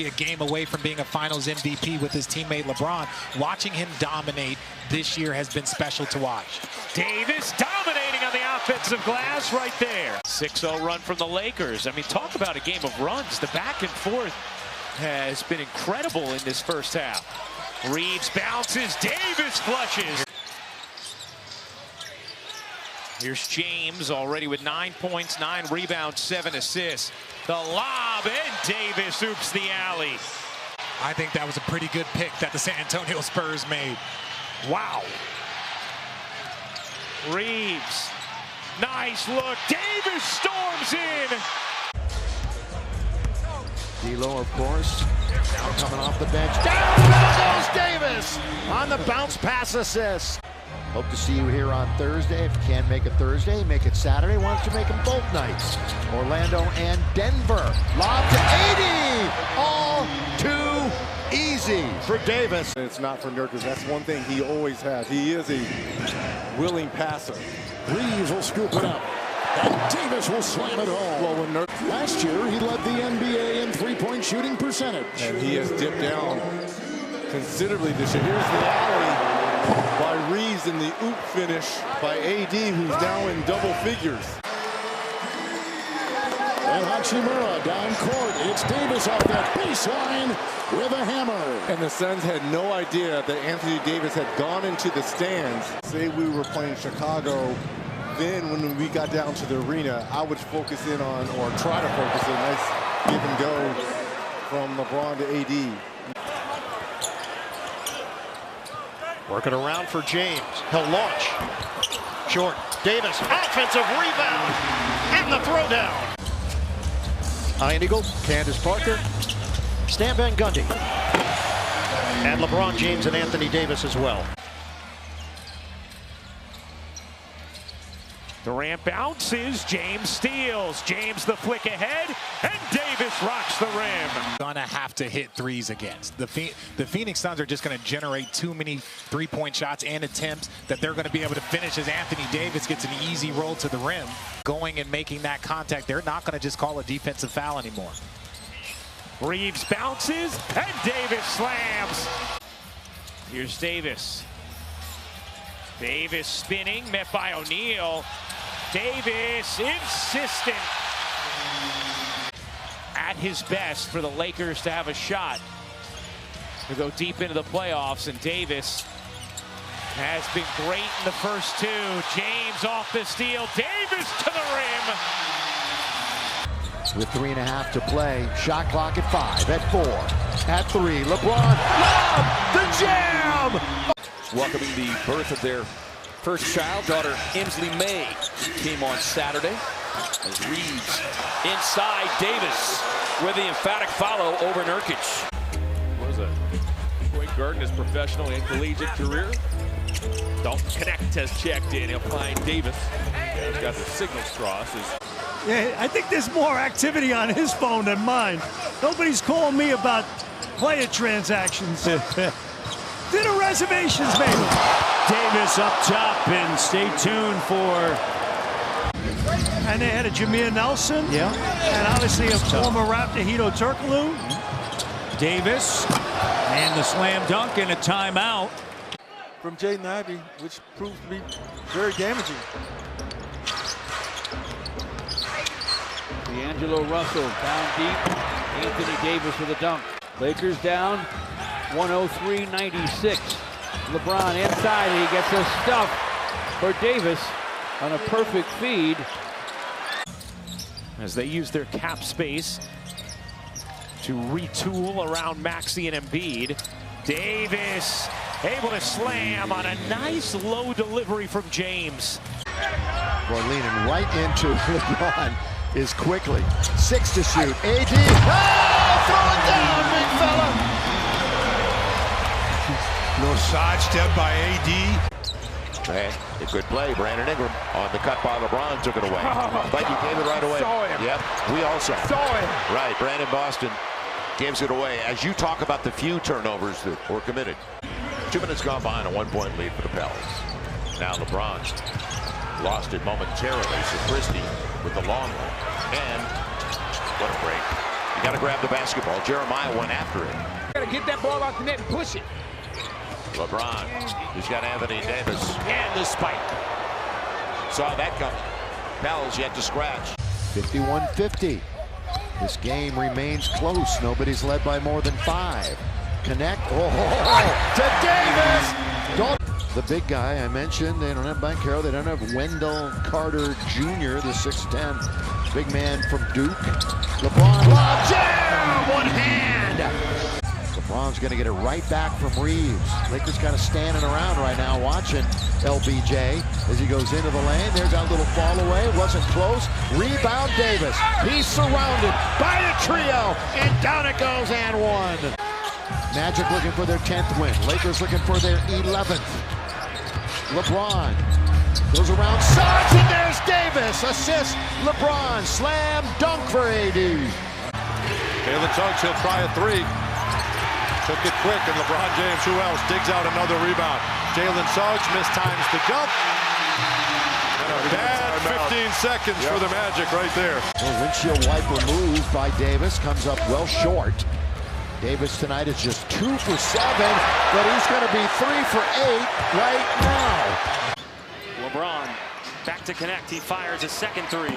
maybe a game away from being a Finals MVP with his teammate LeBron. Watching him dominate this year has been special to watch. Davis dominating on the offensive glass right there. 6-0 run from the Lakers. I mean, talk about a game of runs. The back and forth has been incredible in this first half. Reeves bounces, Davis flushes. Here's James already with 9 points, 9 rebounds, 7 assists. The lob, and Davis oops the alley. I think that was a pretty good pick that the San Antonio Spurs made. Wow. Reeves, nice look. Davis storms in. D'Lo, of course, now coming off the bench. Down goes Davis on the bounce pass assist. Hope to see you here on Thursday. If you can't make it Thursday, make it Saturday. Why don't you make them both nights? Orlando and Denver. Lob to 80. All too easy for Davis. It's not for Nurkic. That's one thing he always has. He is a willing passer. Reeves will scoop it up. And Davis will slam it home. Well, when last year, he led the NBA in three-point shooting percentage. And he has dipped down considerably this year. Here's the alley by Reeves in the oop finish by AD, who's now in double figures. And Hachimura down court. It's Davis off that baseline with a hammer. And the Suns had no idea that Anthony Davis had gone into the stands. Say we were playing Chicago, then when we got down to the arena, I would focus in on, or try to focus in, nice give and go from LeBron to AD. Working around for James. He'll launch. Short. Davis. Offensive rebound. And the throwdown. Ian Eagle. Candace Parker. Stan Van Gundy. And LeBron James and Anthony Davis as well. Durant bounces, James steals. James the flick ahead, and Davis rocks the rim. Gonna have to hit threes against. The Phoenix Suns are just gonna generate too many three-point shots and attempts that they're gonna be able to finish as Anthony Davis gets an easy roll to the rim. Going and making that contact, they're not gonna just call a defensive foul anymore. Reeves bounces, and Davis slams. Here's Davis. Davis spinning, met by O'Neal. Davis insistent. At his best for the Lakers to have a shot to go deep into the playoffs, and Davis has been great in the first two. James off the steal, Davis to the rim. With 3.5 to play, shot clock at 5, at 4, at 3. LeBron, lob, the jam! Welcoming the birth of their first child, daughter Emsley May, came on Saturday. As Reeves inside, Davis with the emphatic follow over Nurkic. Was a point guard in his professional and collegiate career. Dalton Knecht has checked in. He'll find Davis. He's got the signals crossed. Yeah, I think there's more activity on his phone than mine. Nobody's calling me about player transactions. Dinner reservations, maybe. Davis up top, and stay tuned for. And they had a Jameer Nelson. Yeah. And obviously a former Raptor, Hedo Turkoglu. Davis. And the slam dunk and a timeout. From Jaden Ivey, which proved to be very damaging. D'Angelo Russell down deep. Anthony Davis with a dunk. Lakers down 103-96. LeBron inside, he gets a stuff for Davis on a perfect feed. As they use their cap space to retool around Maxey and Embiid. Davis able to slam on a nice low delivery from James. Boy, leaning right into LeBron is quickly. 6 to shoot. AD. Oh, throw it down, big fella. Little sidestep by AD. Okay, a good play. Brandon Ingram on the cut by LeBron took it away. But you gave it right away. Saw him. Yep, we all saw him. Right, Brandon Boston gives it away. As you talk about the few turnovers that were committed. 2 minutes gone behind a 1-point lead for the Pels. Now LeBron lost it momentarily. So Christie with the long one. And what a break. Got to grab the basketball. Jeremiah went after it. Got to get that ball out the net and push it. LeBron, he's got Anthony Davis, and the spike. Saw that coming. Pels yet to scratch. 51-50. This game remains close. Nobody's led by more than 5. Connect. To Davis. The big guy I mentioned, they don't have Banchero. They don't have Wendell Carter Jr., the 6'10", big man from Duke. LeBron, lob jam, one hand. LeBron's going to get it right back from Reeves. Lakers kind of standing around right now watching LBJ as he goes into the lane. There's that little fall away. Wasn't close. Rebound Davis. He's surrounded by a trio, and down it goes and one. Magic looking for their 10th win. Lakers looking for their 11th. LeBron goes around Suggs, and there's Davis. Assist LeBron. Slam dunk for AD. Jalen Suggs, he'll try a 3. Took it quick, and LeBron James, who else, digs out another rebound. Jalen Suggs mistimes the jump. And a bad 15 seconds for the Magic right there. Well, windshield wiper move by Davis comes up well short. Davis tonight is just 2 for 7, but he's going to be 3 for 8 right now. LeBron back to connect. He fires a second 3.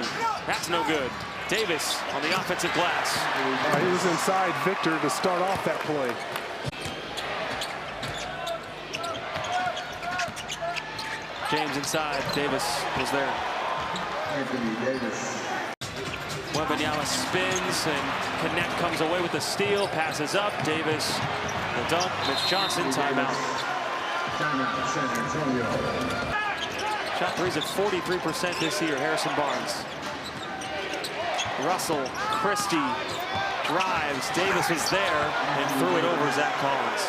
That's no good. Davis on the offensive glass. He was inside Victor to start off that play. James inside. Davis was there. Anthony Davis. Wembanyama spins, and Connect comes away with the steal. Passes up. Davis, the dunk. Mitch Johnson, timeout. San Antonio. Shot threes at 43% this year. Harrison Barnes. Russell, Christie drives. Davis was there and threw it over Zach Collins.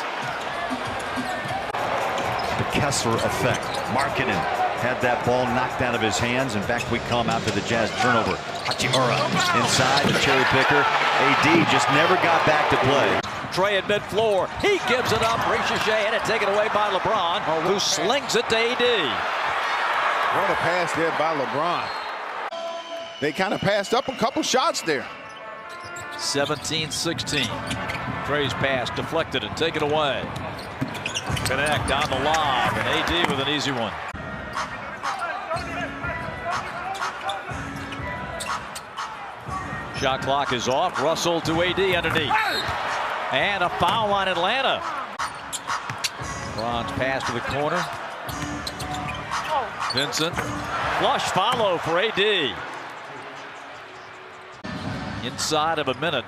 The Kessler effect. Markkanen had that ball knocked out of his hands. In fact, we come out to the Jazz turnover. Hachimura inside the cherry picker. AD just never got back to play. Trey at mid-floor. He gives it up. Ricochet and it taken away by LeBron, who slings it to AD. What a pass there by LeBron. They kind of passed up a couple shots there. 17-16. Trey's pass deflected and taken away. Connect on the lob, and AD with an easy one. Shot clock is off. Russell to AD underneath. And a foul on Atlanta. Bron's pass to the corner. Vincent. Flush follow for AD. Inside of a minute.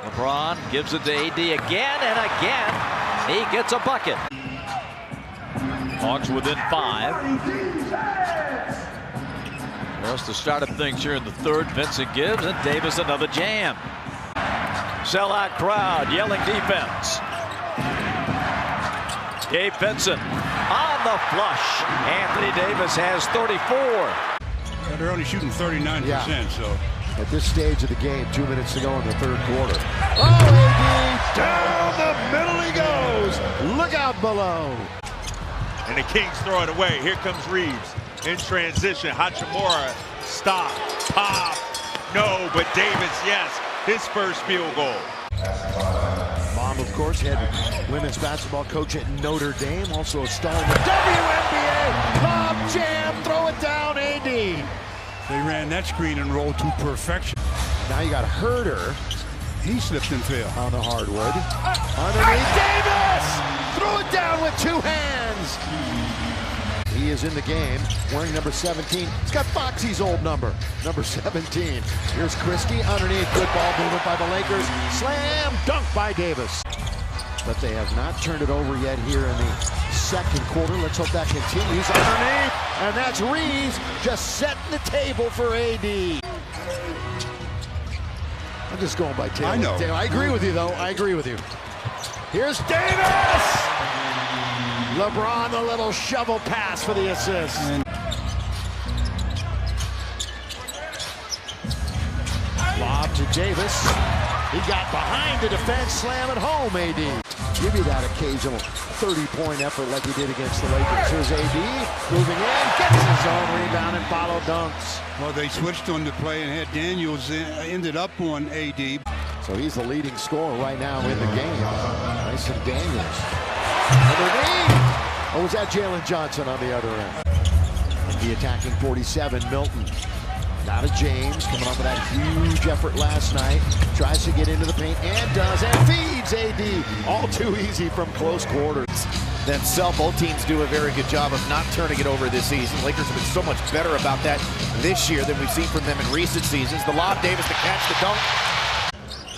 LeBron gives it to AD again and again. He gets a bucket. Hawks within 5. That's the start of things here in the third. Vincent gives, and Davis another jam. Sellout crowd yelling defense. Gabe Vincent on the flush. Anthony Davis has 34. They're only shooting 39%, so. At this stage of the game, 2 minutes to go in the third quarter. Oh, AD, down the middle he goes. Look out below. And the Kings throw it away. Here comes Reeves in transition. Hachimura, stop, pop, no, but Davis, yes, his first field goal. Mom, of course, head women's basketball coach at Notre Dame, also a star in the WNBA. Lob jam, throw it down, AD. They ran that screen and rolled to perfection. Now you got Herter. He slipped and fell. On the hardwood. Underneath Davis! Throw it down with 2 hands. He is in the game, wearing number 17. He's got Foxy's old number 17. Here's Christie underneath. Good ball movement by the Lakers. Slam dunk by Davis. But they have not turned it over yet here in the second quarter. Let's hope that continues. Underneath, and that's Reeves just setting the table for AD. I'm just going by Taylor. I know. Taylor. I agree with you, though. I agree with you. Here's Davis! LeBron, the little shovel pass for the assist. Lob to Davis. He got behind the defense, slam it home, AD. give you that occasional 30-point effort like he did against the Lakers. Here's AD moving in, gets his own rebound and follow dunks. Well, they switched on the play and had Daniels ended up on AD. So he's the leading scorer right now in the game. Bryson Daniels. Underneath. Or was that Jalen Johnson on the other end? The attacking 47, Milton. Now to James, coming off of that huge effort last night. Tries to get into the paint and does, and feeds AD. All too easy from close quarters. Themselves, both teams do a very good job of not turning it over this season. Lakers have been so much better about that this year than we've seen from them in recent seasons. The lob, Davis to catch the dunk.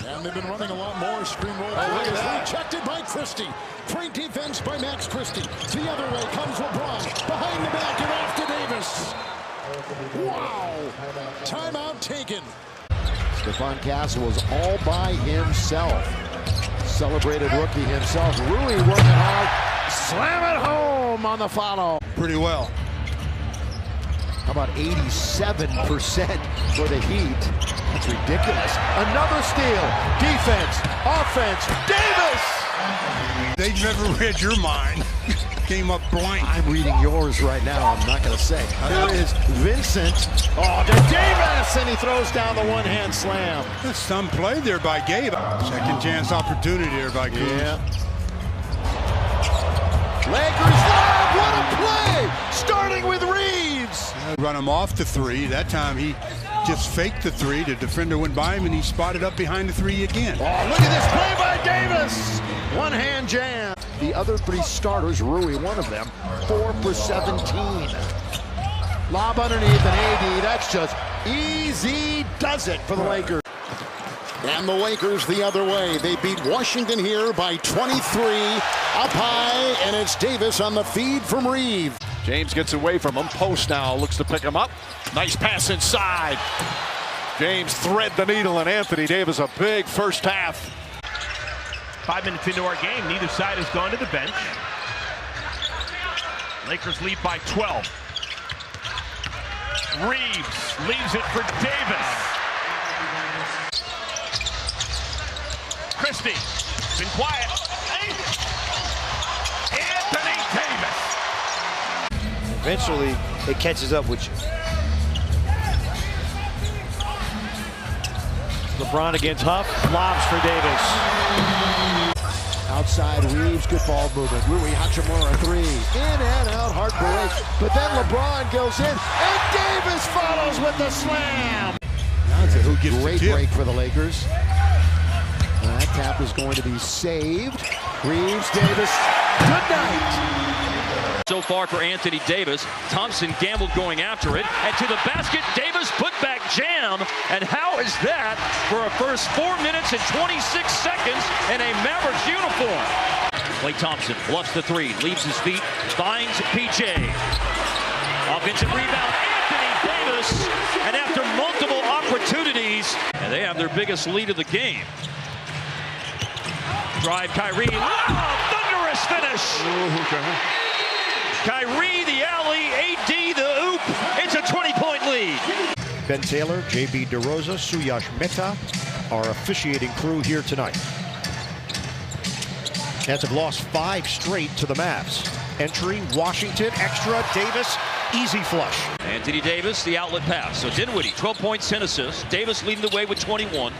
And they've been running a lot more screen roll. Look at that. Rejected by Christie. Great defense by Max Christie. The other way comes LeBron. Behind the back and off to Davis. Wow. Timeout taken. Stephon Castle was all by himself. Celebrated rookie himself. Rui working hard. Slam it home on the follow. Pretty well. How about 87% for the Heat? That's ridiculous. Another steal. Defense. Offense. Davis! They never read your mind. Came up blank. I'm reading yours right now. I'm not going to say. Here is Vincent. Oh, to Davis! And he throws down the one-hand slam. That's some play there by Gabe. Second chance opportunity there by Gabe. Yeah. Lakers live. What a play! Starting with Reeves. Run him off the three. That time he just faked the three. The defender went by him and he spotted up behind the three again. Oh, look at this play by Davis. One-hand jam. The other three starters, Rui, one of them, 4 for 17. Lob underneath an AD. That's just easy does it for the Lakers. And the Lakers the other way. They beat Washington here by 23. Up high, and it's Davis on the feed from Reeves. James gets away from him. Post now looks to pick him up. Nice pass inside. James thread the needle, and Anthony Davis a big first half. 5 minutes into our game, neither side has gone to the bench. Lakers lead by 12. Reeves leaves it for Davis. Christie, been quiet. Anthony Davis. Eventually, it catches up with you. LeBron against Huff, lobs for Davis. Outside Reeves, good ball movement. Rui Hachimura, three. In and out, hard break. But then LeBron goes in, and Davis follows with the slam. That's a great break for the Lakers. And that tap is going to be saved. Reeves, Davis, good night. So far for Anthony Davis. Thompson gambled going after it. And to the basket, Davis put back jam. And how is that for a first 4 minutes and 26 seconds in a Mavericks uniform? Klay Thompson bluffs the three, leaves his feet, finds PJ. Offensive rebound, Anthony Davis. And after multiple opportunities, and they have their biggest lead of the game. Drive Kyrie, thunderous finish. Kyrie, the alley, AD, the oop. It's a 20-point lead. Ben Taylor, JB DeRosa, Suyash Mehta, our officiating crew here tonight. Nets have lost 5 straight to the Mavs. Entry, Washington, extra, Davis, easy flush. Anthony Davis, the outlet pass. So Dinwiddie, 12 points, 10 assists. Davis leading the way with 21.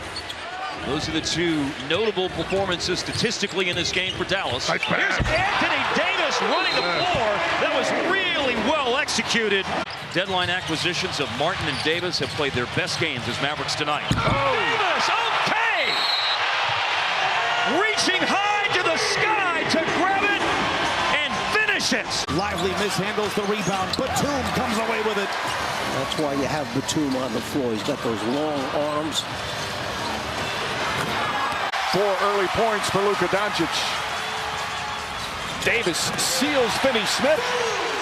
Those are the two notable performances statistically in this game for Dallas. Here's Anthony Davis running the floor. That was really well executed. Deadline acquisitions of Martin and Davis have played their best games as Mavericks tonight. Davis, okay! Reaching high to the sky to grab it and finish it. Lively mishandles the rebound. Batum comes away with it. That's why you have Batum on the floor. He's got those long arms. 4 early points for Luka Doncic. Davis seals Finney Smith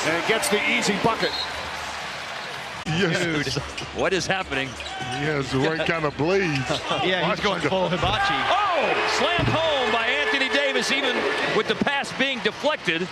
and gets the easy bucket. Dude, what is happening? He has the right kind of blades. Yeah, he's going full hibachi. Oh, slammed home by Anthony Davis, even with the pass being deflected.